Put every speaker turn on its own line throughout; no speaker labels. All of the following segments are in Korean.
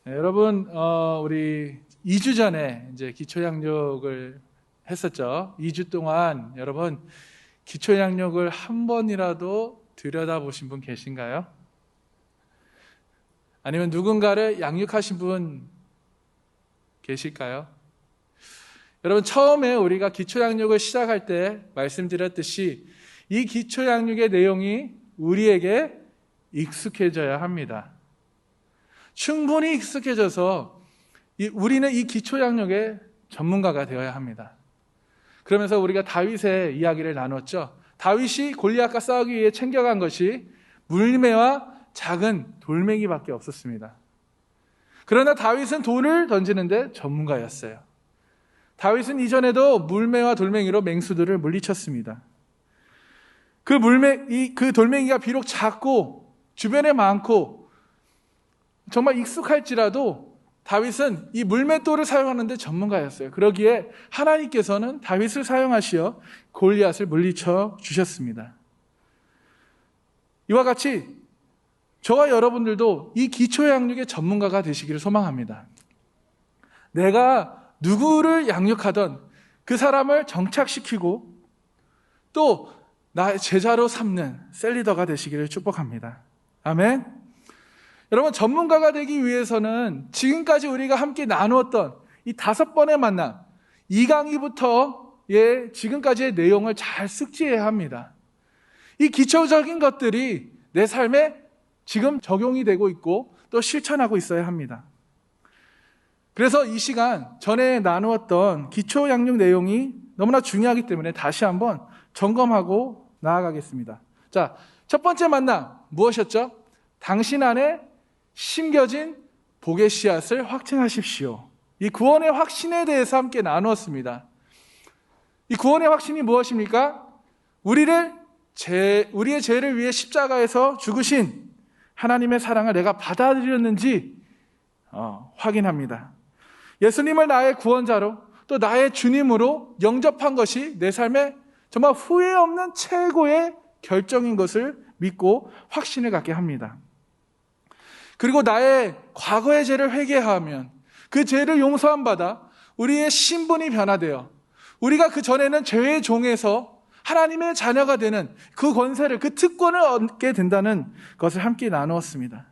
네, 여러분, 우리 2주 전에 이제 기초양육을 했었죠. 2주 동안 여러분 기초양육을 한 번이라도 들여다보신 분 계신가요? 아니면 누군가를 양육하신 분 계실까요? 여러분, 처음에 우리가 기초양육을 시작할 때 말씀드렸듯이 이 기초양육의 내용이 우리에게 익숙해져야 합니다. 충분히 익숙해져서 우리는 이 기초양육의 전문가가 되어야 합니다. 그러면서 우리가 다윗의 이야기를 나눴죠. 다윗이 골리앗과 싸우기 위해 챙겨간 것이 물매와 작은 돌멩이밖에 없었습니다. 그러나 다윗은 돌을 던지는데 전문가였어요. 다윗은 이전에도 물매와 돌멩이로 맹수들을 물리쳤습니다. 그 돌멩이가 비록 작고 주변에 많고 정말 익숙할지라도 다윗은 이 물맷돌을 사용하는데 전문가였어요. 그러기에 하나님께서는 다윗을 사용하시어 골리앗을 물리쳐 주셨습니다. 이와 같이 저와 여러분들도 이 기초양육의 전문가가 되시기를 소망합니다. 내가 누구를 양육하던 그 사람을 정착시키고 또 나의 제자로 삼는 셀리더가 되시기를 축복합니다. 아멘. 여러분, 전문가가 되기 위해서는 지금까지 우리가 함께 나누었던 이 5번의 만남, 2강의부터의 지금까지의 내용을 잘 숙지해야 합니다. 이 기초적인 것들이 내 삶에 지금 적용이 되고 있고 또 실천하고 있어야 합니다. 그래서 이 시간 전에 나누었던 기초 양육 내용이 너무나 중요하기 때문에 다시 한번 점검하고 나아가겠습니다. 자, 첫 번째 만남 무엇이었죠? 당신 안에 심겨진 복의 씨앗을 확증하십시오. 이 구원의 확신에 대해서 함께 나누었습니다. 이 구원의 확신이 무엇입니까? 우리의 죄를 위해 십자가에서 죽으신 하나님의 사랑을 내가 받아들였는지 확인합니다. 예수님을 나의 구원자로 또 나의 주님으로 영접한 것이 내 삶에 정말 후회 없는 최고의 결정인 것을 믿고 확신을 갖게 합니다. 그리고 나의 과거의 죄를 회개하면 그 죄를 용서함 받아 우리의 신분이 변화되어 우리가 그 전에는 죄의 종에서 하나님의 자녀가 되는 그 권세를, 그 특권을 얻게 된다는 것을 함께 나누었습니다.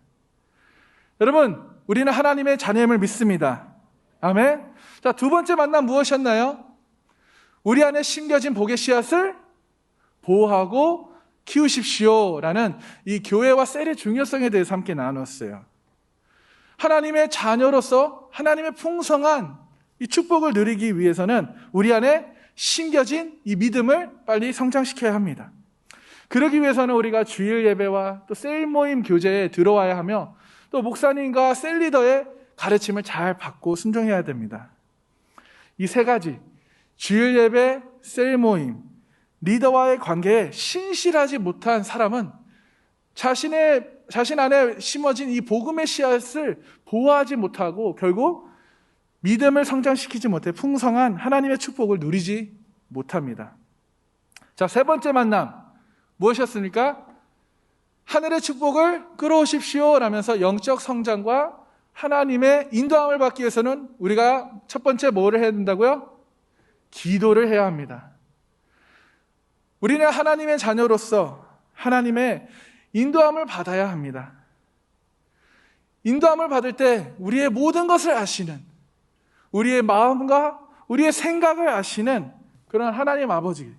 여러분, 우리는 하나님의 자녀임을 믿습니다. 아멘. 자, 두 번째 만남 무엇이었나요? 우리 안에 심겨진 복의 씨앗을 보호하고 키우십시오라는 이 교회와 셀의 중요성에 대해서 함께 나눴어요. 하나님의 자녀로서 하나님의 풍성한 이 축복을 누리기 위해서는 우리 안에 심겨진 이 믿음을 빨리 성장시켜야 합니다. 그러기 위해서는 우리가 주일 예배와 또 셀 모임 교제에 들어와야 하며 또 목사님과 셀 리더의 가르침을 잘 받고 순종해야 됩니다. 이 세 가지, 주일 예배, 셀 모임, 리더와의 관계에 신실하지 못한 사람은 자신 안에 심어진 이 복음의 씨앗을 보호하지 못하고 결국 믿음을 성장시키지 못해 풍성한 하나님의 축복을 누리지 못합니다. 자, 세 번째 만남 무엇이었습니까? 하늘의 축복을 끌어오십시오 라면서 영적 성장과 하나님의 인도함을 받기 위해서는 우리가 첫 번째 뭐를 해야 된다고요? 기도를 해야 합니다. 우리는 하나님의 자녀로서 하나님의 인도함을 받아야 합니다. 인도함을 받을 때 우리의 모든 것을 아시는, 우리의 마음과 우리의 생각을 아시는 그런 하나님 아버지,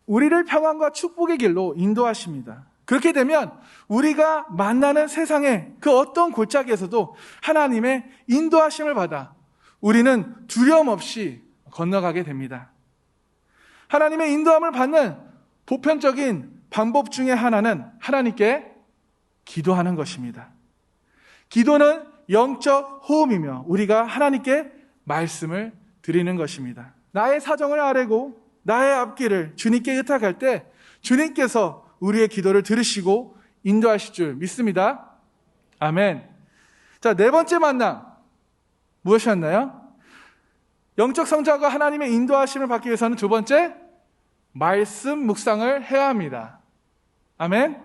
우리를 평안과 축복의 길로 인도하십니다. 그렇게 되면 우리가 만나는 세상의 그 어떤 골짜기에서도 하나님의 인도하심을 받아 우리는 두려움 없이 건너가게 됩니다. 하나님의 인도함을 받는 보편적인 방법 중에 하나는 하나님께 기도하는 것입니다. 기도는 영적 호흡이며 우리가 하나님께 말씀을 드리는 것입니다. 나의 사정을 아뢰고 나의 앞길을 주님께 의탁할 때 주님께서 우리의 기도를 들으시고 인도하실 줄 믿습니다. 아멘. 자, 네 번째 만남 무엇이었나요? 영적 성장과 하나님의 인도하심을 받기 위해서는 두 번째, 말씀 묵상을 해야 합니다. 아멘.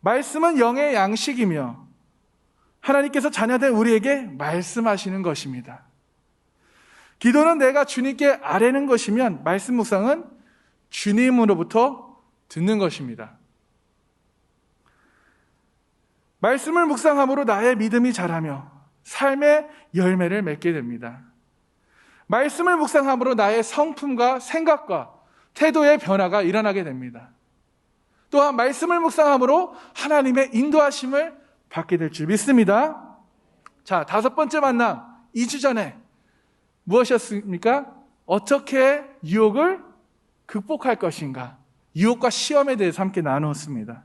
말씀은 영의 양식이며 하나님께서 자녀된 우리에게 말씀하시는 것입니다. 기도는 내가 주님께 아뢰는 것이면 말씀 묵상은 주님으로부터 듣는 것입니다. 말씀을 묵상함으로 나의 믿음이 자라며 삶의 열매를 맺게 됩니다. 말씀을 묵상함으로 나의 성품과 생각과 태도의 변화가 일어나게 됩니다. 또한 말씀을 묵상함으로 하나님의 인도하심을 받게 될 줄 믿습니다. 자, 5번째 만남, 2주 전에 무엇이었습니까? 어떻게 유혹을 극복할 것인가? 유혹과 시험에 대해서 함께 나누었습니다.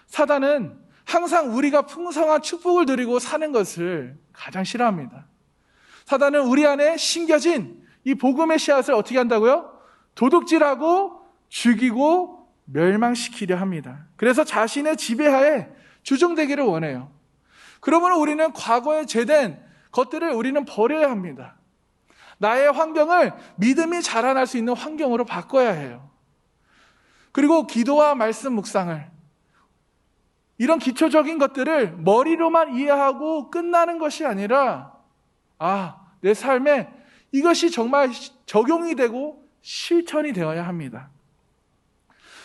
사단은 항상 우리가 풍성한 축복을 누리고 사는 것을 가장 싫어합니다. 사단은 우리 안에 심겨진 이 복음의 씨앗을 어떻게 한다고요? 도둑질하고 죽이고 멸망시키려 합니다. 그래서 자신의 지배하에 주종되기를 원해요. 그러므로 우리는 과거에 죄된 것들을 우리는 버려야 합니다. 나의 환경을 믿음이 자라날 수 있는 환경으로 바꿔야 해요. 그리고 기도와 말씀 묵상을, 이런 기초적인 것들을 머리로만 이해하고 끝나는 것이 아니라 내 삶에 이것이 정말 적용이 되고 실천이 되어야 합니다.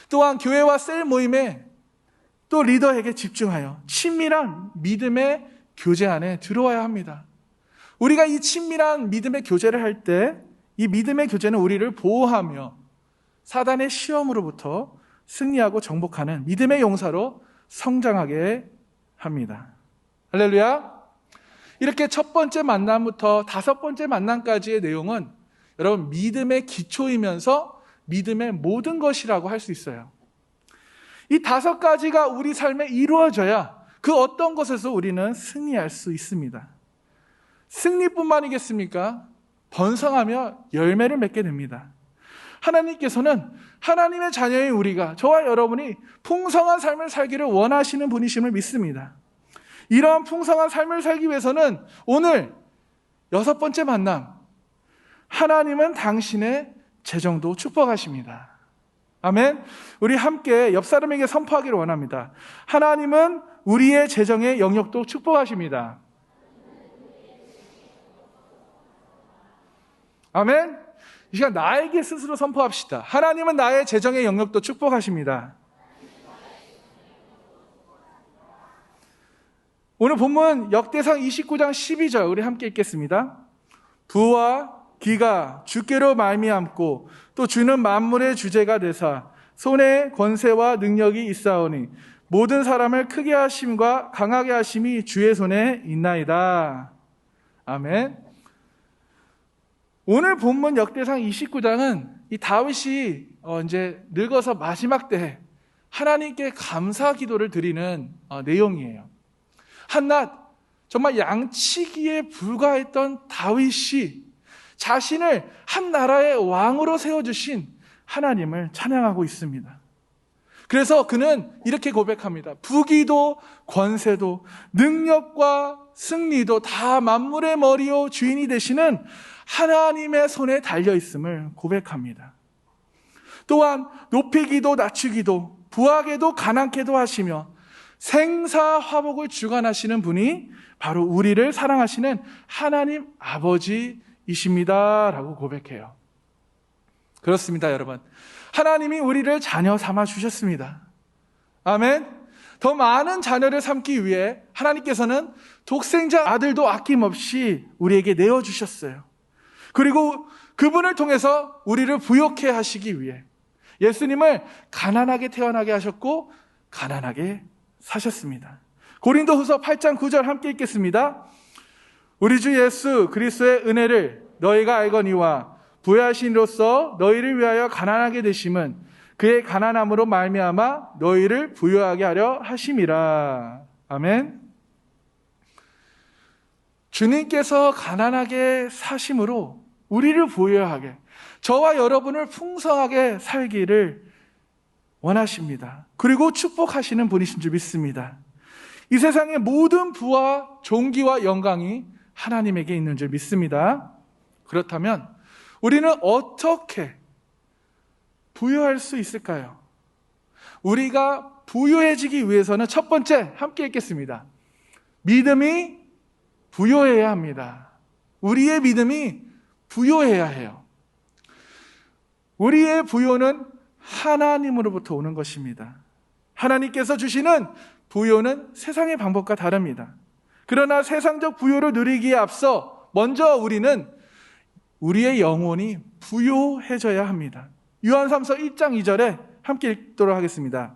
또한 교회와 셀 모임에 또 리더에게 집중하여 친밀한 믿음의 교제 안에 들어와야 합니다. 우리가 이 친밀한 믿음의 교제를 할 때 이 믿음의 교제는 우리를 보호하며 사단의 시험으로부터 승리하고 정복하는 믿음의 용사로 성장하게 합니다. 할렐루야. 이렇게 첫 번째 만남부터 5번째 만남까지의 내용은 여러분 믿음의 기초이면서 믿음의 모든 것이라고 할 수 있어요. 이 5가지가 우리 삶에 이루어져야 그 어떤 것에서 우리는 승리할 수 있습니다. 승리뿐만이겠습니까? 번성하며 열매를 맺게 됩니다. 하나님께서는 하나님의 자녀인 우리가, 저와 여러분이 풍성한 삶을 살기를 원하시는 분이심을 믿습니다. 이러한 풍성한 삶을 살기 위해서는 오늘 6번째 만남, 하나님은 당신의 재정도 축복하십니다. 아멘. 우리 함께 옆 사람에게 선포하기를 원합니다. 하나님은 우리의 재정의 영역도 축복하십니다. 아멘. 이 시간 나에게 스스로 선포합시다. 하나님은 나의 재정의 영역도 축복하십니다. 오늘 본문 역대상 29장 12절 우리 함께 읽겠습니다. 부와 기가 주께로 말미암고 또 주는 만물의 주제가 되사 손에 권세와 능력이 있사오니 모든 사람을 크게 하심과 강하게 하심이 주의 손에 있나이다. 아멘. 오늘 본문 역대상 29장은 이 다윗이 이제 늙어서 마지막 때 하나님께 감사 기도를 드리는 내용이에요. 한낱 정말 양치기에 불과했던 다윗이 자신을 한 나라의 왕으로 세워주신 하나님을 찬양하고 있습니다. 그래서 그는 이렇게 고백합니다. 부귀도 권세도 능력과 승리도 다 만물의 머리요 주인이 되시는 하나님의 손에 달려있음을 고백합니다. 또한 높이기도 낮추기도 부하게도 가난케도 하시며 생사화복을 주관하시는 분이 바로 우리를 사랑하시는 하나님 아버지이십니다 라고 고백해요. 그렇습니다, 여러분. 하나님이 우리를 자녀 삼아 주셨습니다. 아멘. 더 많은 자녀를 삼기 위해 하나님께서는 독생자 아들도 아낌없이 우리에게 내어주셨어요. 그리고 그분을 통해서 우리를 부욕해 하시기 위해 예수님을 가난하게 태어나게 하셨고 가난하게 사셨습니다. 고린도후서 8장 9절 함께 읽겠습니다. 우리 주 예수 그리스도의 은혜를 너희가 알거니와 부여하신 이로써 너희를 위하여 가난하게 되심은 그의 가난함으로 말미암아 너희를 부유하게 하려 하심이라. 아멘. 주님께서 가난하게 사심으로 우리를 부유하게, 저와 여러분을 풍성하게 살기를 원하십니다. 그리고 축복하시는 분이신 줄 믿습니다. 이 세상의 모든 부와 존귀와 영광이 하나님에게 있는 줄 믿습니다. 그렇다면 우리는 어떻게 부유할 수 있을까요? 우리가 부유해지기 위해서는 첫 번째 함께 읽겠습니다. 믿음이 부요해야 합니다. 우리의 믿음이 부요해야 해요. 우리의 부요는 하나님으로부터 오는 것입니다. 하나님께서 주시는 부요는 세상의 방법과 다릅니다. 그러나 세상적 부요를 누리기에 앞서 먼저 우리는 우리의 영혼이 부요해져야 합니다. 요한삼서 1장 2절에 함께 읽도록 하겠습니다.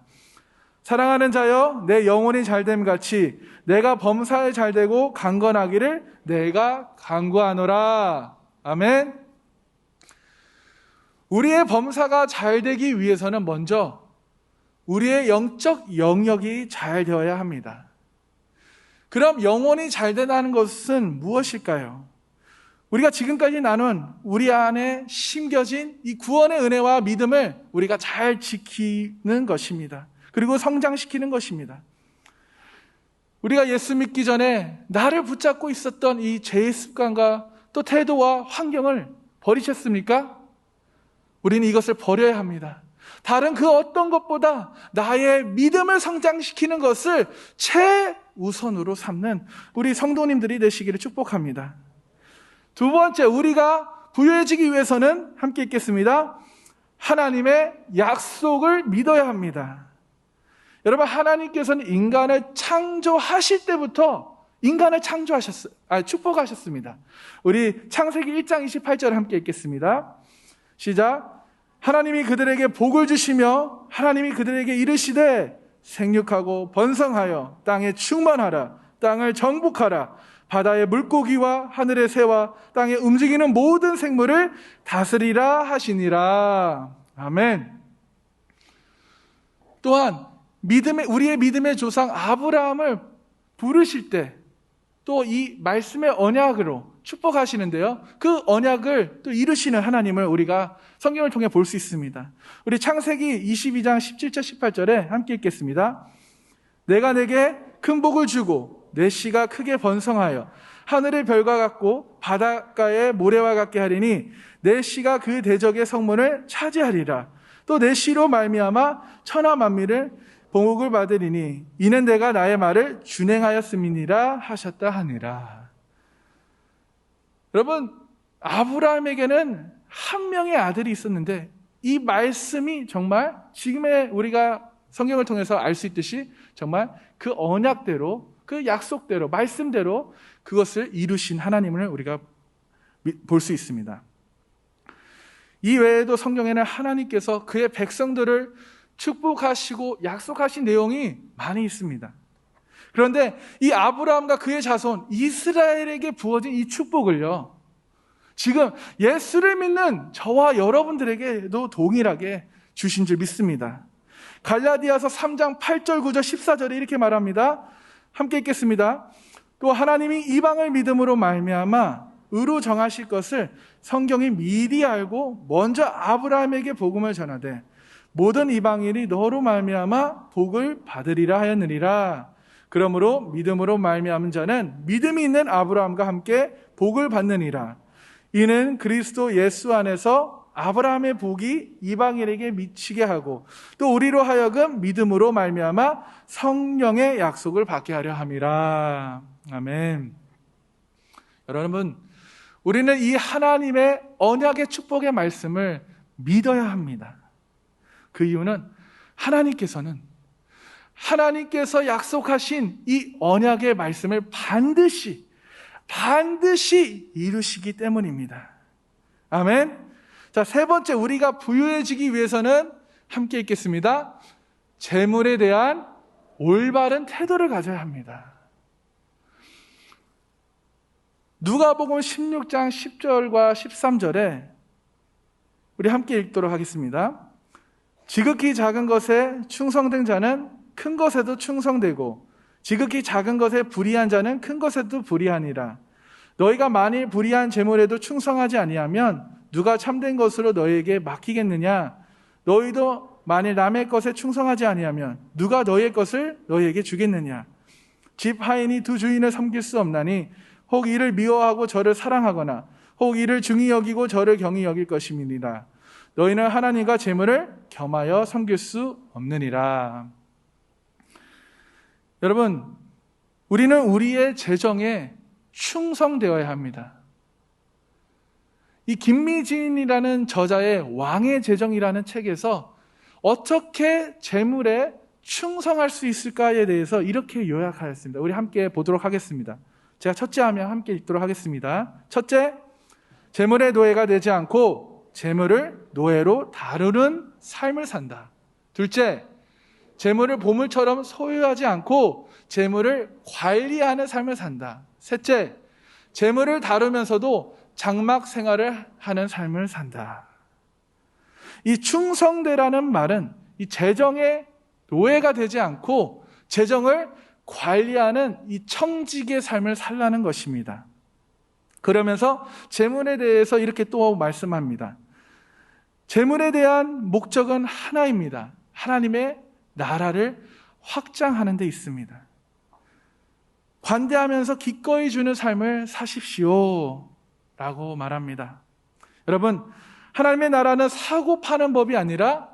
사랑하는 자여, 내 영혼이 잘됨 같이 내가 범사에 잘되고 강건하기를 내가 간구하노라. 아멘. 우리의 범사가 잘되기 위해서는 먼저 우리의 영적 영역이 잘 되어야 합니다. 그럼 영혼이 잘 된다는 것은 무엇일까요? 우리가 지금까지 나눈 우리 안에 심겨진 이 구원의 은혜와 믿음을 우리가 잘 지키는 것입니다. 그리고 성장시키는 것입니다. 우리가 예수 믿기 전에 나를 붙잡고 있었던 이 죄의 습관과 또 태도와 환경을 버리셨습니까? 우리는 이것을 버려야 합니다. 다른 그 어떤 것보다 나의 믿음을 성장시키는 것을 최우선으로 삼는 우리 성도님들이 되시기를 축복합니다. 두 번째, 우리가 부유해지기 위해서는 함께 읽겠습니다. 하나님의 약속을 믿어야 합니다. 여러분, 하나님께서는 인간을 창조하실 때부터 인간을 축복하셨습니다. 우리 창세기 1장 28절을 함께 읽겠습니다. 시작. 하나님이 그들에게 복을 주시며 하나님이 그들에게 이르시되 생육하고 번성하여 땅에 충만하라. 땅을 정복하라. 바다의 물고기와 하늘의 새와 땅에 움직이는 모든 생물을 다스리라 하시니라. 아멘. 또한 우리의 믿음의 조상 아브라함을 부르실 때 또 이 말씀의 언약으로 축복하시는데요. 그 언약을 또 이루시는 하나님을 우리가 성경을 통해 볼 수 있습니다. 우리 창세기 22장 17절 18절에 함께 읽겠습니다. 내가 내게 큰 복을 주고 내 씨가 크게 번성하여 하늘의 별과 같고 바닷가의 모래와 같게 하리니 내 씨가 그 대적의 성문을 차지하리라. 또 내 씨로 말미암아 천하 만민을 복을 받으리니 이는 내가 나의 말을 준행하였음이니라 하셨다 하니라. 여러분, 아브라함에게는 한 명의 아들이 있었는데 이 말씀이 정말 지금의 우리가 성경을 통해서 알 수 있듯이 정말 그 언약대로, 그 약속대로, 말씀대로 그것을 이루신 하나님을 우리가 볼 수 있습니다. 이 외에도 성경에는 하나님께서 그의 백성들을 축복하시고 약속하신 내용이 많이 있습니다. 그런데 이 아브라함과 그의 자손 이스라엘에게 부어진 이 축복을요, 지금 예수를 믿는 저와 여러분들에게도 동일하게 주신 줄 믿습니다. 갈라디아서 3장 8절 9절 14절에 이렇게 말합니다. 함께 읽겠습니다. 또 하나님이 이방을 믿음으로 말미암아 의로 정하실 것을 성경이 미리 알고 먼저 아브라함에게 복음을 전하되 모든 이방인이 너로 말미암아 복을 받으리라 하였느니라. 그러므로 믿음으로 말미암은 자는 믿음이 있는 아브라함과 함께 복을 받느니라. 이는 그리스도 예수 안에서 아브라함의 복이 이방인에게 미치게 하고 또 우리로 하여금 믿음으로 말미암아 성령의 약속을 받게 하려 함이라. 아멘. 여러분, 우리는 이 하나님의 언약의 축복의 말씀을 믿어야 합니다. 그 이유는 하나님께서 약속하신 이 언약의 말씀을 반드시 이루시기 때문입니다. 아멘. 자, 세 번째, 우리가 부유해지기 위해서는 함께 읽겠습니다. 재물에 대한 올바른 태도를 가져야 합니다. 누가복음 16장 10절과 13절에 우리 함께 읽도록 하겠습니다. 지극히 작은 것에 충성된 자는 큰 것에도 충성되고 지극히 작은 것에 불의한 자는 큰 것에도 불의하니라. 너희가 만일 불의한 재물에도 충성하지 아니하면 누가 참된 것으로 너희에게 맡기겠느냐? 너희도 만일 남의 것에 충성하지 아니하면 누가 너희의 것을 너희에게 주겠느냐? 집 하인이 두 주인을 섬길 수 없나니 혹 이를 미워하고 저를 사랑하거나 혹 이를 중히 여기고 저를 경히 여길 것임이니라. 너희는 하나님과 재물을 겸하여 섬길 수 없느니라. 여러분, 우리는 우리의 재정에 충성되어야 합니다. 이 김미진이라는 저자의 왕의 재정이라는 책에서 어떻게 재물에 충성할 수 있을까에 대해서 이렇게 요약하였습니다. 우리 함께 보도록 하겠습니다. 제가 첫째 하면 함께 읽도록 하겠습니다. 첫째, 재물의 노예가 되지 않고 재물을 노예로 다루는 삶을 산다. 둘째, 재물을 보물처럼 소유하지 않고 재물을 관리하는 삶을 산다. 셋째, 재물을 다루면서도 장막 생활을 하는 삶을 산다. 이 충성되라는 말은 이 재정의 노예가 되지 않고 재정을 관리하는 이 청직의 삶을 살라는 것입니다. 그러면서 재물에 대해서 이렇게 또 말씀합니다. 재물에 대한 목적은 하나입니다. 하나님의 나라를 확장하는 데 있습니다. 관대하면서 기꺼이 주는 삶을 사십시오 라고 말합니다. 여러분, 하나님의 나라는 사고 파는 법이 아니라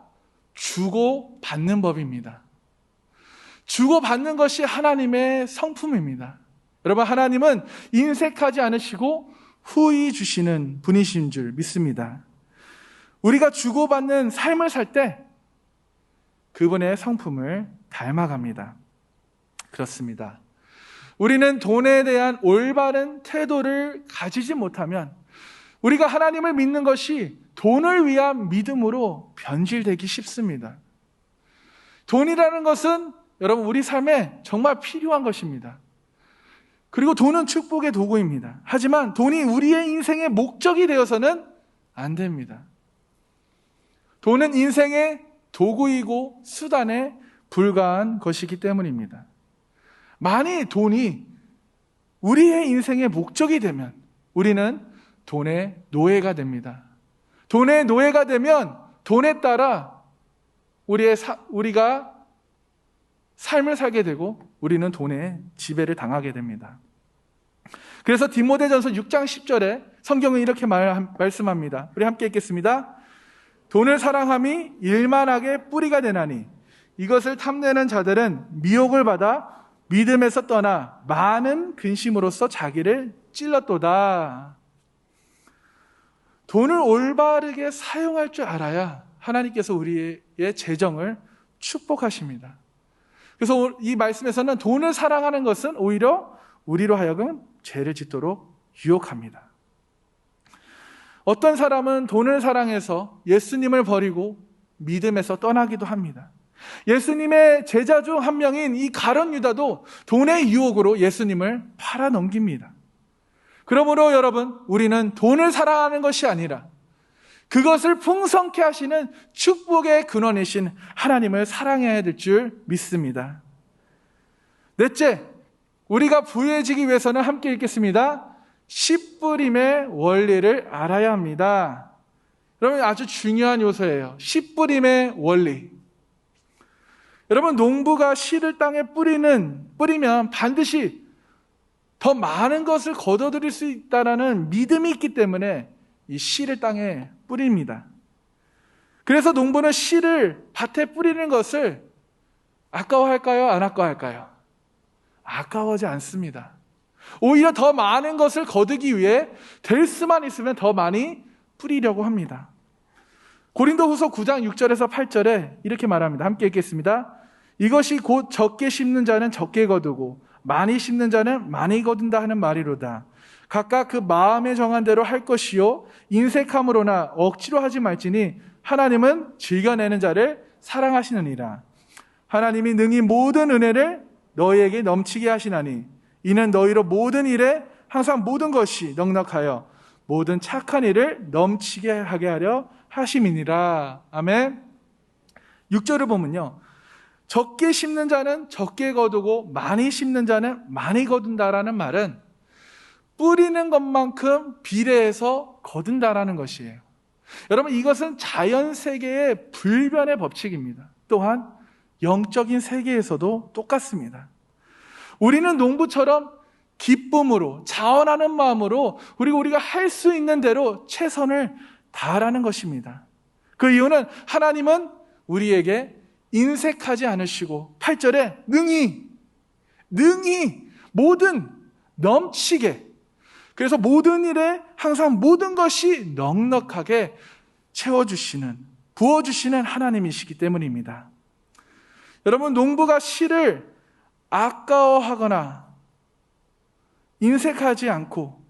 주고 받는 법입니다. 주고 받는 것이 하나님의 성품입니다. 여러분, 하나님은 인색하지 않으시고 후히 주시는 분이신 줄 믿습니다. 우리가 주고받는 삶을 살 때 그분의 성품을 닮아갑니다. 그렇습니다. 우리는 돈에 대한 올바른 태도를 가지지 못하면 우리가 하나님을 믿는 것이 돈을 위한 믿음으로 변질되기 쉽습니다. 돈이라는 것은 여러분 우리 삶에 정말 필요한 것입니다. 그리고 돈은 축복의 도구입니다. 하지만 돈이 우리의 인생의 목적이 되어서는 안 됩니다. 돈은 인생의 도구이고 수단에 불과한 것이기 때문입니다. 만일 돈이 우리의 인생의 목적이 되면 우리는 돈의 노예가 됩니다. 돈의 노예가 되면 돈에 따라 우리가 삶을 살게 되고 우리는 돈의 지배를 당하게 됩니다. 그래서 디모데전서 6장 10절에 성경은 이렇게 말씀합니다. 우리 함께 읽겠습니다. 돈을 사랑함이 일만하게 뿌리가 되나니 이것을 탐내는 자들은 미혹을 받아 믿음에서 떠나 많은 근심으로써 자기를 찔렀도다. 돈을 올바르게 사용할 줄 알아야 하나님께서 우리의 재정을 축복하십니다. 그래서 이 말씀에서는 돈을 사랑하는 것은 오히려 우리로 하여금 죄를 짓도록 유혹합니다. 어떤 사람은 돈을 사랑해서 예수님을 버리고 믿음에서 떠나기도 합니다. 예수님의 제자 중 한 명인 이 가룟 유다도 돈의 유혹으로 예수님을 팔아넘깁니다. 그러므로 여러분, 우리는 돈을 사랑하는 것이 아니라 그것을 풍성케 하시는 축복의 근원이신 하나님을 사랑해야 될 줄 믿습니다. 넷째, 우리가 부유해지기 위해서는 함께 읽겠습니다. 씨뿌림의 원리를 알아야 합니다. 여러분, 아주 중요한 요소예요. 씨뿌림의 원리. 여러분, 농부가 씨를 땅에 뿌리면 반드시 더 많은 것을 거둬들일 수 있다는 믿음이 있기 때문에 이 씨를 땅에 뿌립니다. 그래서 농부는 씨를 밭에 뿌리는 것을 아까워할까요? 안 아까워할까요? 아까워하지 않습니다. 오히려 더 많은 것을 거두기 위해 될 수만 있으면 더 많이 뿌리려고 합니다. 고린도후서 9장 6절에서 8절에 이렇게 말합니다. 함께 읽겠습니다. 이것이 곧 적게 심는 자는 적게 거두고 많이 심는 자는 많이 거둔다 하는 말이로다. 각각 그 마음에 정한 대로 할 것이요 인색함으로나 억지로 하지 말지니 하나님은 즐겨내는 자를 사랑하시느니라. 하나님이 능히 모든 은혜를 너희에게 넘치게 하시나니 이는 너희로 모든 일에 항상 모든 것이 넉넉하여 모든 착한 일을 넘치게 하게 하려 하심이니라. 아멘. 6절을 보면요, 적게 심는 자는 적게 거두고 많이 심는 자는 많이 거둔다라는 말은 뿌리는 것만큼 비례해서 거둔다라는 것이에요. 여러분, 이것은 자연 세계의 불변의 법칙입니다. 또한 영적인 세계에서도 똑같습니다. 우리는 농부처럼 기쁨으로 자원하는 마음으로 우리가 할 수 있는 대로 최선을 다하라는 것입니다. 그 이유는 하나님은 우리에게 인색하지 않으시고 8절에 능히 모든 넘치게, 그래서 모든 일에 항상 모든 것이 넉넉하게 채워주시는, 부어주시는 하나님이시기 때문입니다. 여러분, 농부가 씨를 아까워하거나 인색하지 않고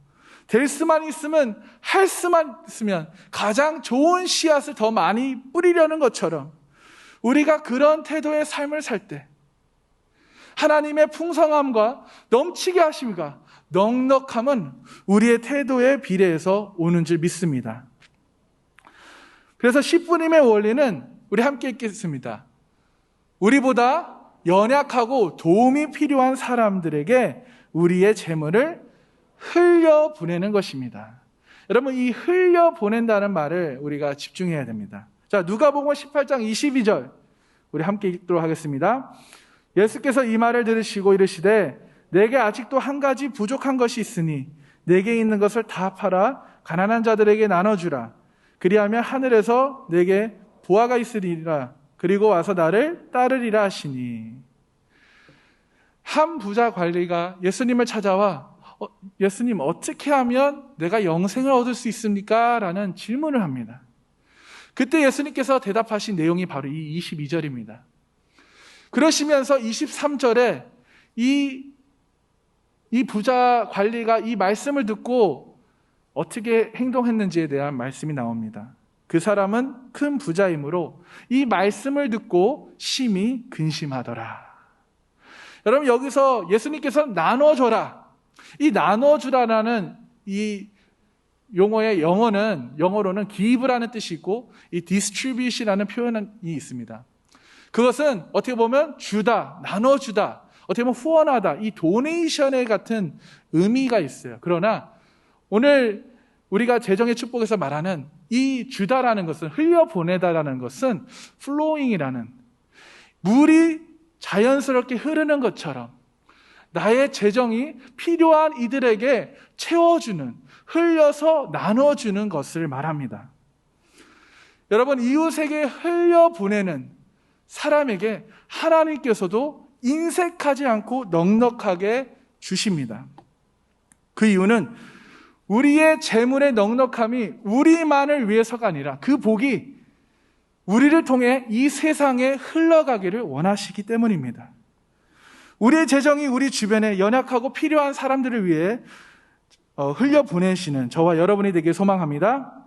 될 수만 있으면, 할 수만 있으면 가장 좋은 씨앗을 더 많이 뿌리려는 것처럼, 우리가 그런 태도의 삶을 살 때 하나님의 풍성함과 넘치게 하심과 넉넉함은 우리의 태도에 비례해서 오는 줄 믿습니다. 그래서 씨 뿌림의 원리는 우리 함께 읽겠습니다. 우리보다 연약하고 도움이 필요한 사람들에게 우리의 재물을 흘려보내는 것입니다. 여러분, 이 흘려보낸다는 말을 우리가 집중해야 됩니다. 자, 누가복음 18장 22절 우리 함께 읽도록 하겠습니다. 예수께서 이 말을 들으시고 이르시되 내게 아직도 한 가지 부족한 것이 있으니 내게 있는 것을 다 팔아 가난한 자들에게 나눠주라. 그리하면 하늘에서 내게 보화가 있으리라. 그리고 와서 나를 따르리라 하시니. 한 부자 관리가 예수님을 찾아와 예수님, 어떻게 하면 내가 영생을 얻을 수 있습니까? 라는 질문을 합니다. 그때 예수님께서 대답하신 내용이 바로 이 22절입니다. 그러시면서 23절에 이 부자 관리가 이 말씀을 듣고 어떻게 행동했는지에 대한 말씀이 나옵니다. 그 사람은 큰 부자이므로 이 말씀을 듣고 심히 근심하더라. 여러분, 여기서 예수님께서 나눠줘라. 이 나눠주라라는 이 용어의 영어로는 기브를 하는 뜻이 있고, 이 distribute이라는 표현이 있습니다. 그것은 어떻게 보면 주다, 나눠주다, 어떻게 보면 후원하다, 이 도네이션의 같은 의미가 있어요. 그러나 오늘 우리가 재정의 축복에서 말하는 이 주다라는 것은, 흘려보내다라는 것은 flowing이라는, 물이 자연스럽게 흐르는 것처럼 나의 재정이 필요한 이들에게 채워주는, 흘려서 나눠주는 것을 말합니다. 여러분, 이웃에게 흘려보내는 사람에게 하나님께서도 인색하지 않고 넉넉하게 주십니다. 그 이유는 우리의 재물의 넉넉함이 우리만을 위해서가 아니라 그 복이 우리를 통해 이 세상에 흘러가기를 원하시기 때문입니다. 우리의 재정이 우리 주변에 연약하고 필요한 사람들을 위해 흘려보내시는 저와 여러분이 되길 소망합니다.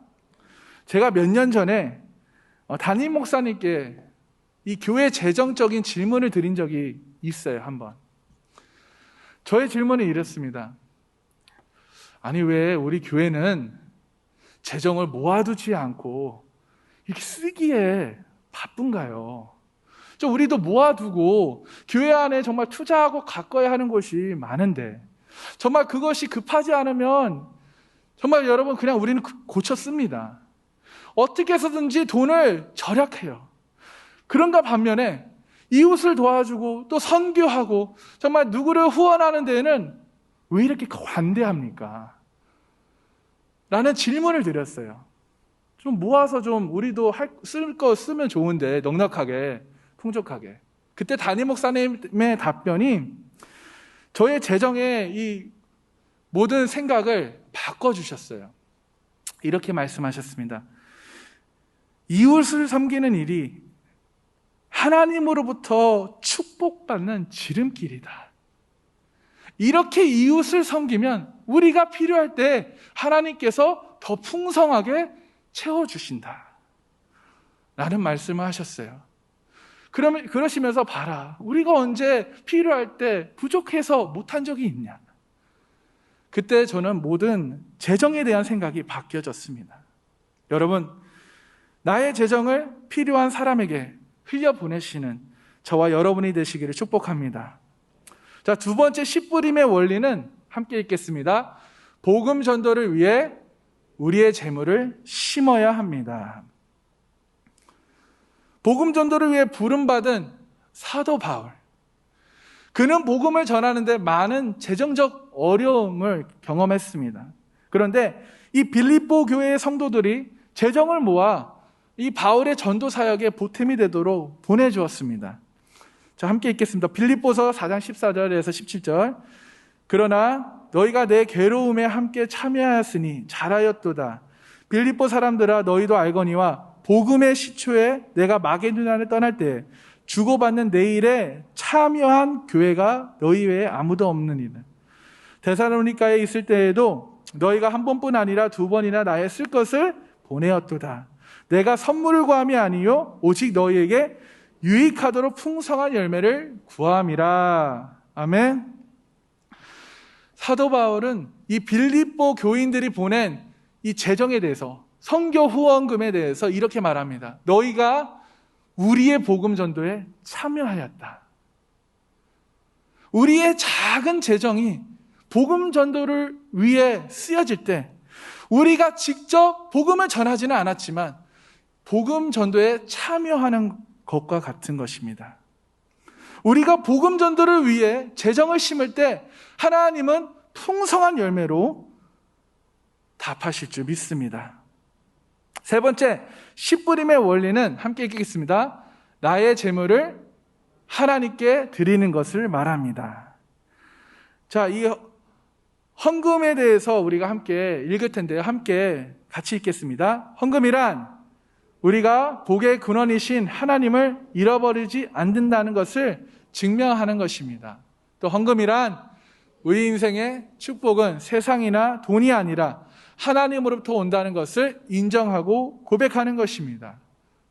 제가 몇 년 전에 담임 목사님께 이 교회 재정적인 질문을 드린 적이 있어요, 한번. 저의 질문은 이랬습니다. 아니, 왜 우리 교회는 재정을 모아두지 않고 이렇게 쓰기에 바쁜가요? 우리도 모아두고 교회 안에 정말 투자하고 가꿔야 하는 것이 많은데, 정말 그것이 급하지 않으면 정말 여러분 그냥 우리는 고쳐 씁니다. 어떻게 해서든지 돈을 절약해요. 그런가 반면에 이웃을 도와주고 또 선교하고 정말 누구를 후원하는 데에는 왜 이렇게 관대합니까? 라는 질문을 드렸어요. 좀 모아서 좀 우리도 쓸 거 쓰면 좋은데, 넉넉하게, 풍족하게. 그때 담임 목사님의 답변이 저의 재정의 이 모든 생각을 바꿔주셨어요. 이렇게 말씀하셨습니다. 이웃을 섬기는 일이 하나님으로부터 축복받는 지름길이다. 이렇게 이웃을 섬기면 우리가 필요할 때 하나님께서 더 풍성하게 채워주신다. 라는 말씀을 하셨어요. 그러시면서 봐라, 우리가 언제 필요할 때 부족해서 못한 적이 있냐. 그때 저는 모든 재정에 대한 생각이 바뀌어졌습니다. 여러분, 나의 재정을 필요한 사람에게 흘려보내시는 저와 여러분이 되시기를 축복합니다. 자, 두 번째 씨 뿌림의 원리는 함께 읽겠습니다. 복음 전도를 위해 우리의 재물을 심어야 합니다. 복음 전도를 위해 부름받은 사도 바울, 그는 복음을 전하는데 많은 재정적 어려움을 경험했습니다. 그런데 이 빌립보 교회의 성도들이 재정을 모아 이 바울의 전도 사역에 보탬이 되도록 보내주었습니다. 자, 함께 읽겠습니다. 빌립보서 4장 14절에서 17절. 그러나 너희가 내 괴로움에 함께 참여하였으니 잘하였도다. 빌립보 사람들아, 너희도 알거니와 복음의 시초에 내가 마게도냐를 떠날 때 주고받는 내 일에 참여한 교회가 너희 외에 아무도 없느니라. 데살로니가에 있을 때에도 너희가 한 번뿐 아니라 두 번이나 나의 쓸 것을 보내었도다. 내가 선물을 구함이 아니요 오직 너희에게 유익하도록 풍성한 열매를 구함이라. 아멘. 사도 바울은 이 빌립보 교인들이 보낸 이 재정에 대해서, 선교 후원금에 대해서 이렇게 말합니다. 너희가 우리의 복음 전도에 참여하였다. 우리의 작은 재정이 복음 전도를 위해 쓰여질 때 우리가 직접 복음을 전하지는 않았지만 복음 전도에 참여하는 것과 같은 것입니다. 우리가 복음 전도를 위해 재정을 심을 때 하나님은 풍성한 열매로 답하실 줄 믿습니다. 세 번째, 씨뿌림의 원리는 함께 읽겠습니다. 나의 재물을 하나님께 드리는 것을 말합니다. 자, 이 헌금에 대해서 우리가 함께 읽을 텐데요. 함께 같이 읽겠습니다. 헌금이란 우리가 복의 근원이신 하나님을 잃어버리지 않는다는 것을 증명하는 것입니다. 또 헌금이란 우리 인생의 축복은 세상이나 돈이 아니라 하나님으로부터 온다는 것을 인정하고 고백하는 것입니다.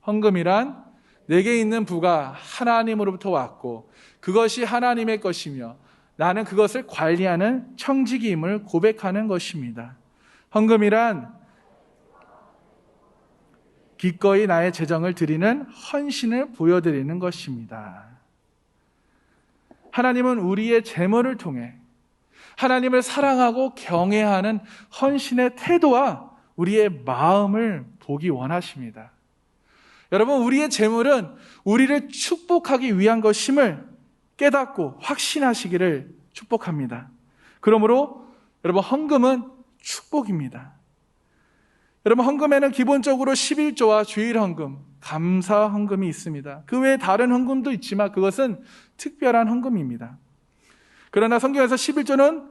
헌금이란 내게 있는 부가 하나님으로부터 왔고 그것이 하나님의 것이며 나는 그것을 관리하는 청지기임을 고백하는 것입니다. 헌금이란 기꺼이 나의 재정을 드리는 헌신을 보여드리는 것입니다. 하나님은 우리의 재물을 통해 하나님을 사랑하고 경외하는 헌신의 태도와 우리의 마음을 보기 원하십니다. 여러분, 우리의 재물은 우리를 축복하기 위한 것임을 깨닫고 확신하시기를 축복합니다. 그러므로 여러분, 헌금은 축복입니다. 여러분, 헌금에는 기본적으로 11조와 주일 헌금, 감사 헌금이 있습니다. 그 외에 다른 헌금도 있지만 그것은 특별한 헌금입니다. 그러나 성경에서 11조는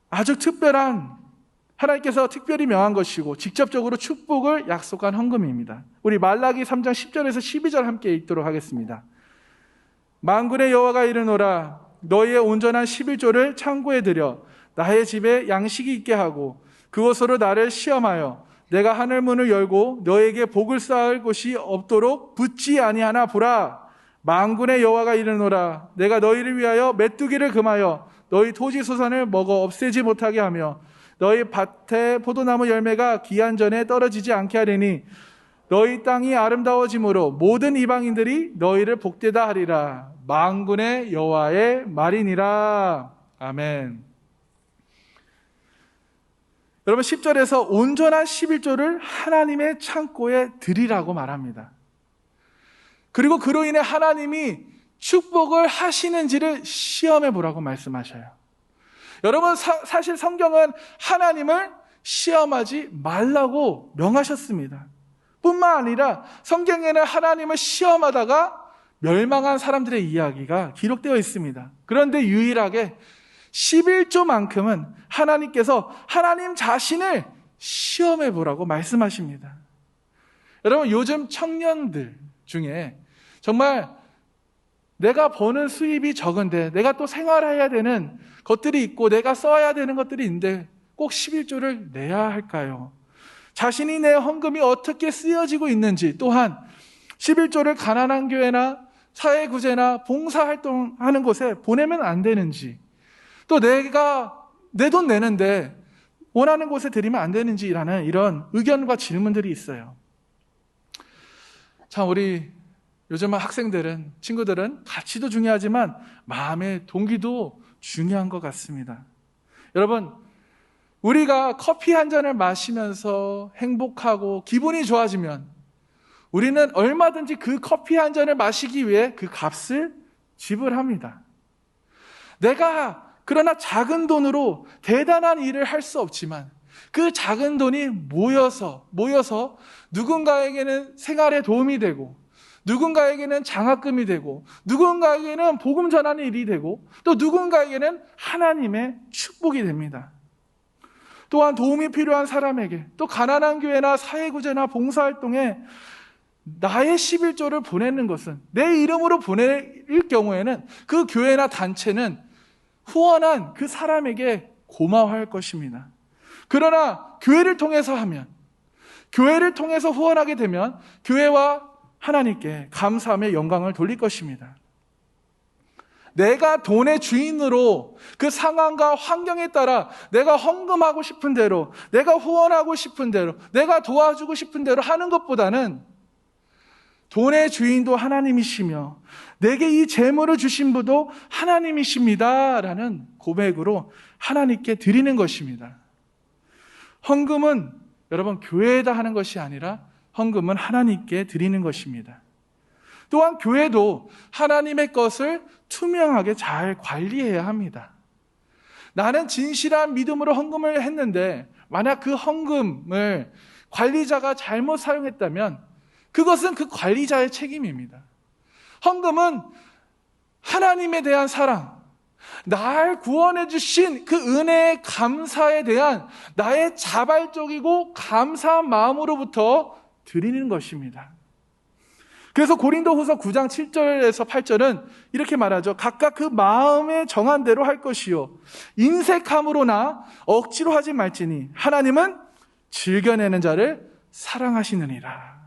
아주 특별한, 하나님께서 특별히 명한 것이고 직접적으로 축복을 약속한 헌금입니다. 우리 말라기 3장 10절에서 12절 함께 읽도록 하겠습니다. 만군의 여호와가 이르노라, 너희의 온전한 11조를 창고에 들여 나의 집에 양식이 있게 하고 그곳으로 나를 시험하여 내가 하늘 문을 열고 너에게 복을 쌓을 곳이 없도록 붙지 아니하나 보라. 만군의 여호와가 이르노라, 내가 너희를 위하여 메뚜기를 금하여 너희 토지 소산을 먹어 없애지 못하게 하며 너희 밭에 포도나무 열매가 기한 전에 떨어지지 않게 하리니 너희 땅이 아름다워짐으로 모든 이방인들이 너희를 복되다 하리라. 만군의 여호와의 말이니라. 아멘. 여러분, 10절에서 온전한 11조를 하나님의 창고에 드리라고 말합니다. 그리고 그로 인해 하나님이 축복을 하시는지를 시험해 보라고 말씀하셔요. 여러분, 사실 성경은 하나님을 시험하지 말라고 명하셨습니다. 뿐만 아니라 성경에는 하나님을 시험하다가 멸망한 사람들의 이야기가 기록되어 있습니다. 그런데 유일하게 11조만큼은 하나님께서 하나님 자신을 시험해 보라고 말씀하십니다. 여러분, 요즘 청년들 중에 정말 내가 버는 수입이 적은데 내가 또 생활해야 되는 것들이 있고 내가 써야 되는 것들이 있는데 꼭 11조를 내야 할까요? 자신이 내 헌금이 어떻게 쓰여지고 있는지, 또한 11조를 가난한 교회나 사회구제나 봉사활동하는 곳에 보내면 안 되는지, 또 내가 내 돈 내는데 원하는 곳에 드리면 안 되는지라는 이런 의견과 질문들이 있어요. 참, 우리 요즘 학생들은, 친구들은 가치도 중요하지만 마음의 동기도 중요한 것 같습니다. 여러분, 우리가 커피 한 잔을 마시면서 행복하고 기분이 좋아지면 우리는 얼마든지 그 커피 한 잔을 마시기 위해 그 값을 지불합니다. 내가 그러나 작은 돈으로 대단한 일을 할 수 없지만 그 작은 돈이 모여서 누군가에게는 생활에 도움이 되고 누군가에게는 장학금이 되고, 누군가에게는 복음 전하는 일이 되고, 또 누군가에게는 하나님의 축복이 됩니다. 또한 도움이 필요한 사람에게, 또 가난한 교회나 사회구제나 봉사활동에 나의 11조를 보내는 것은, 내 이름으로 보낼 경우에는 그 교회나 단체는 후원한 그 사람에게 고마워할 것입니다. 그러나 교회를 통해서 하면, 교회를 통해서 후원하게 되면 교회와 하나님께 감사함의 영광을 돌릴 것입니다. 내가 돈의 주인으로 그 상황과 환경에 따라 내가 헌금하고 싶은 대로, 내가 후원하고 싶은 대로, 내가 도와주고 싶은 대로 하는 것보다는 돈의 주인도 하나님이시며 내게 이 재물을 주신 분도 하나님이십니다 라는 고백으로 하나님께 드리는 것입니다. 헌금은 여러분 교회에다 하는 것이 아니라 헌금은 하나님께 드리는 것입니다. 또한 교회도 하나님의 것을 투명하게 잘 관리해야 합니다. 나는 진실한 믿음으로 헌금을 했는데 만약 그 헌금을 관리자가 잘못 사용했다면 그것은 그 관리자의 책임입니다. 헌금은 하나님에 대한 사랑, 날 구원해 주신 그 은혜의 감사에 대한 나의 자발적이고 감사한 마음으로부터 드리는 것입니다. 그래서 고린도후서 9장 7절에서 8절은 이렇게 말하죠. 각각 그 마음에 정한 대로 할 것이요 인색함으로나 억지로 하지 말지니 하나님은 즐겨내는 자를 사랑하시느니라.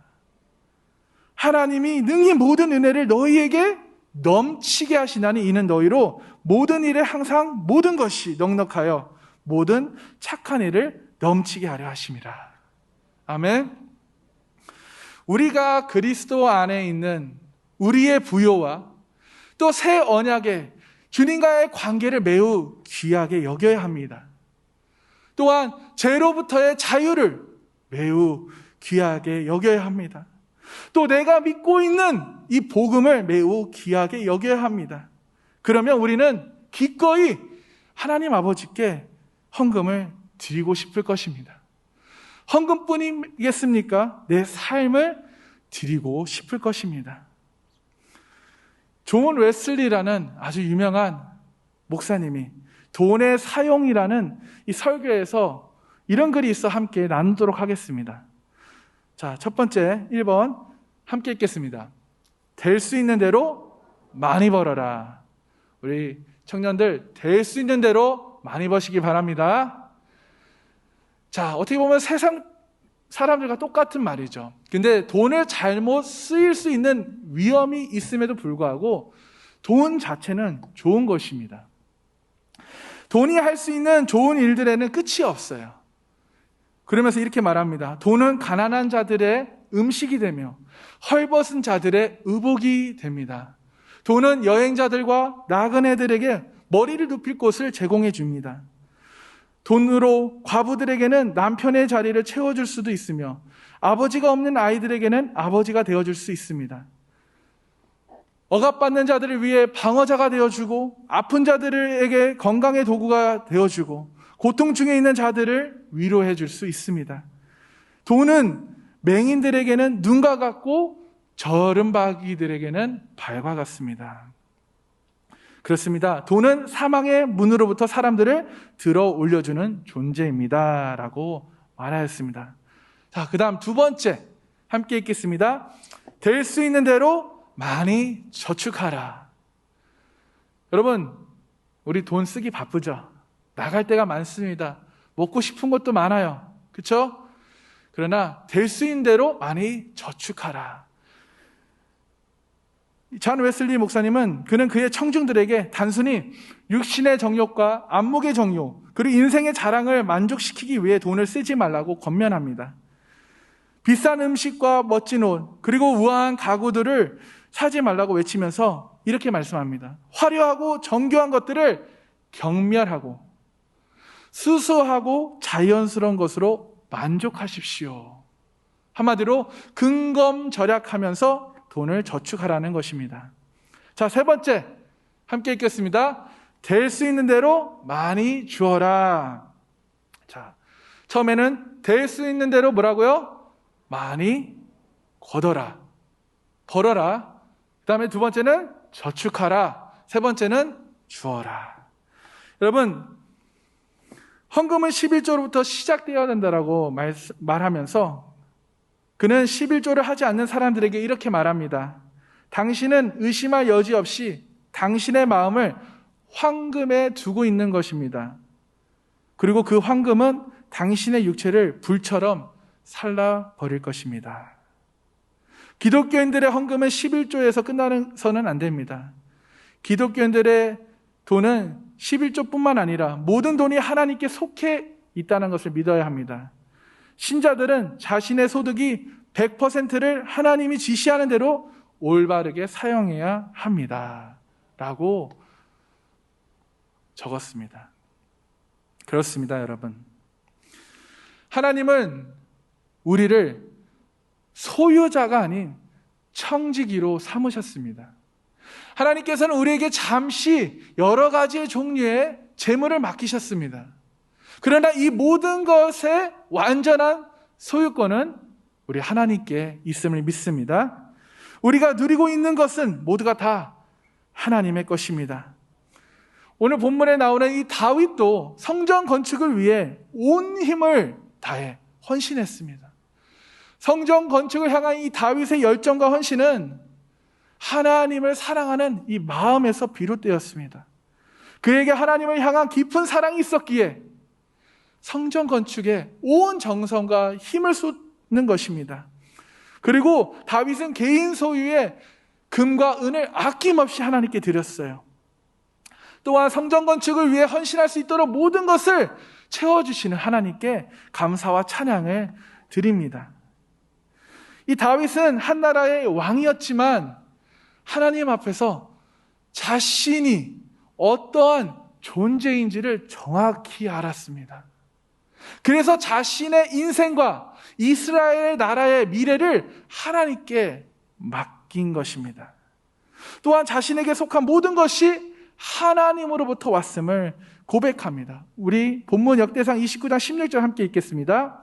하나님이 능히 모든 은혜를 너희에게 넘치게 하시나니 이는 너희로 모든 일에 항상 모든 것이 넉넉하여 모든 착한 일을 넘치게 하려 하심이라. 아멘. 우리가 그리스도 안에 있는 우리의 부요와 또 새 언약의 주님과의 관계를 매우 귀하게 여겨야 합니다. 또한 죄로부터의 자유를 매우 귀하게 여겨야 합니다. 또 내가 믿고 있는 이 복음을 매우 귀하게 여겨야 합니다. 그러면 우리는 기꺼이 하나님 아버지께 헌금을 드리고 싶을 것입니다. 헌금뿐이겠습니까? 내 삶을 드리고 싶을 것입니다. 존 웨슬리라는 아주 유명한 목사님이 돈의 사용이라는 이 설교에서 이런 글이 있어 함께 나누도록 하겠습니다. 자, 첫 번째 1번 함께 읽겠습니다. 될 수 있는 대로 많이 벌어라. 우리 청년들 될 수 있는 대로 많이 버시기 바랍니다. 자, 어떻게 보면 세상 사람들과 똑같은 말이죠. 근데 돈을 잘못 쓰일 수 있는 위험이 있음에도 불구하고 돈 자체는 좋은 것입니다. 돈이 할 수 있는 좋은 일들에는 끝이 없어요. 그러면서 이렇게 말합니다. 돈은 가난한 자들의 음식이 되며 헐벗은 자들의 의복이 됩니다. 돈은 여행자들과 나그네들에게 머리를 눕힐 곳을 제공해 줍니다. 돈으로 과부들에게는 남편의 자리를 채워줄 수도 있으며 아버지가 없는 아이들에게는 아버지가 되어줄 수 있습니다. 억압받는 자들을 위해 방어자가 되어주고 아픈 자들에게 건강의 도구가 되어주고 고통 중에 있는 자들을 위로해 줄 수 있습니다. 돈은 맹인들에게는 눈과 같고 저른바귀들에게는 발과 같습니다. 그렇습니다. 돈은 사망의 문으로부터 사람들을 들어 올려주는 존재입니다. 라고 말하였습니다. 자, 그 다음 두 번째 함께 읽겠습니다. 될 수 있는 대로 많이 저축하라. 여러분, 우리 돈 쓰기 바쁘죠? 나갈 때가 많습니다. 먹고 싶은 것도 많아요. 그렇죠? 그러나 될 수 있는 대로 많이 저축하라. 존 웨슬리 목사님은 그는 그의 청중들에게 단순히 육신의 정욕과 안목의 정욕 그리고 인생의 자랑을 만족시키기 위해 돈을 쓰지 말라고 권면합니다. 비싼 음식과 멋진 옷 그리고 우아한 가구들을 사지 말라고 외치면서 이렇게 말씀합니다. 화려하고 정교한 것들을 경멸하고 수수하고 자연스러운 것으로 만족하십시오. 한마디로 근검절약하면서 돈을 저축하라는 것입니다. 자, 세 번째 함께 읽겠습니다. 될 수 있는 대로 많이 주어라. 자, 처음에는 될 수 있는 대로 뭐라고요? 많이 걷어라. 벌어라. 그 다음에 두 번째는 저축하라. 세 번째는 주어라. 여러분, 헌금은 11조로부터 시작되어야 된다라고 말하면서 그는 11조를 하지 않는 사람들에게 이렇게 말합니다. 당신은 의심할 여지 없이 당신의 마음을 황금에 두고 있는 것입니다. 그리고 그 황금은 당신의 육체를 불처럼 살라버릴 것입니다. 기독교인들의 헌금은 11조에서 끝나서는 안 됩니다. 기독교인들의 돈은 11조뿐만 아니라 모든 돈이 하나님께 속해 있다는 것을 믿어야 합니다. 신자들은 자신의 소득이 100%를 하나님이 지시하는 대로 올바르게 사용해야 합니다. 라고 적었습니다. 그렇습니다, 여러분. 하나님은 우리를 소유자가 아닌 청지기로 삼으셨습니다. 하나님께서는 우리에게 잠시 여러 가지의 종류의 재물을 맡기셨습니다. 그러나 이 모든 것의 완전한 소유권은 우리 하나님께 있음을 믿습니다. 우리가 누리고 있는 것은 모두가 다 하나님의 것입니다. 오늘 본문에 나오는 이 다윗도 성전 건축을 위해 온 힘을 다해 헌신했습니다. 성전 건축을 향한 이 다윗의 열정과 헌신은 하나님을 사랑하는 이 마음에서 비롯되었습니다. 그에게 하나님을 향한 깊은 사랑이 있었기에 성전 건축에 온 정성과 힘을 쏟는 것입니다. 그리고 다윗은 개인 소유의 금과 은을 아낌없이 하나님께 드렸어요. 또한 성전 건축을 위해 헌신할 수 있도록 모든 것을 채워주시는 하나님께 감사와 찬양을 드립니다. 이 다윗은 한 나라의 왕이었지만 하나님 앞에서 자신이 어떠한 존재인지를 정확히 알았습니다. 그래서 자신의 인생과 이스라엘 나라의 미래를 하나님께 맡긴 것입니다. 또한 자신에게 속한 모든 것이 하나님으로부터 왔음을 고백합니다. 우리 본문 역대상 29장 16절 함께 읽겠습니다.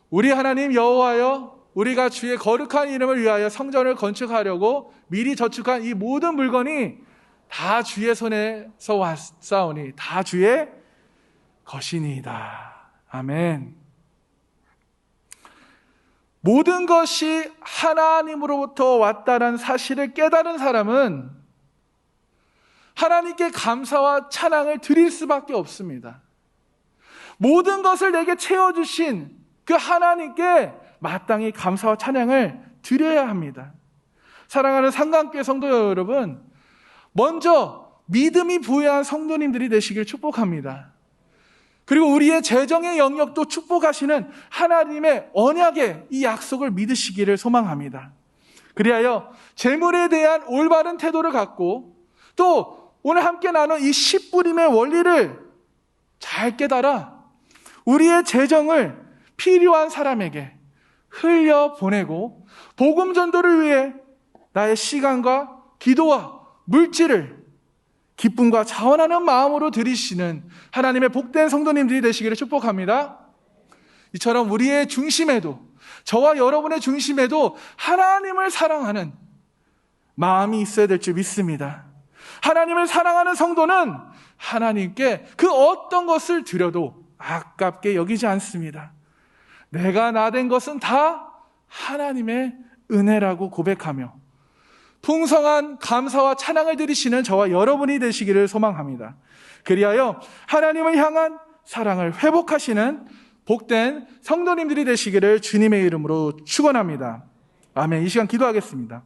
우리 하나님 여호와여, 우리가 주의 거룩한 이름을 위하여 성전을 건축하려고 미리 저축한 이 모든 물건이 다 주의 손에서 왔사오니 다 주의 것이니이다. 아멘. 모든 것이 하나님으로부터 왔다는 사실을 깨달은 사람은 하나님께 감사와 찬양을 드릴 수밖에 없습니다. 모든 것을 내게 채워주신 그 하나님께 마땅히 감사와 찬양을 드려야 합니다. 사랑하는 상강교회 성도 여러분, 먼저 믿음이 부여한 성도님들이 되시길 축복합니다. 그리고 우리의 재정의 영역도 축복하시는 하나님의 언약의 이 약속을 믿으시기를 소망합니다. 그리하여 재물에 대한 올바른 태도를 갖고 또 오늘 함께 나눈 이 십부림의 원리를 잘 깨달아 우리의 재정을 필요한 사람에게 흘려보내고 복음 전도를 위해 나의 시간과 기도와 물질을 기쁨과 자원하는 마음으로 드리시는 하나님의 복된 성도님들이 되시기를 축복합니다. 이처럼 우리의 중심에도, 저와 여러분의 중심에도 하나님을 사랑하는 마음이 있어야 될 줄 믿습니다. 하나님을 사랑하는 성도는 하나님께 그 어떤 것을 드려도 아깝게 여기지 않습니다. 내가 나된 것은 다 하나님의 은혜라고 고백하며 풍성한 감사와 찬양을 드리시는 저와 여러분이 되시기를 소망합니다. 그리하여 하나님을 향한 사랑을 회복하시는 복된 성도님들이 되시기를 주님의 이름으로 축원합니다. 아멘. 이 시간 기도하겠습니다.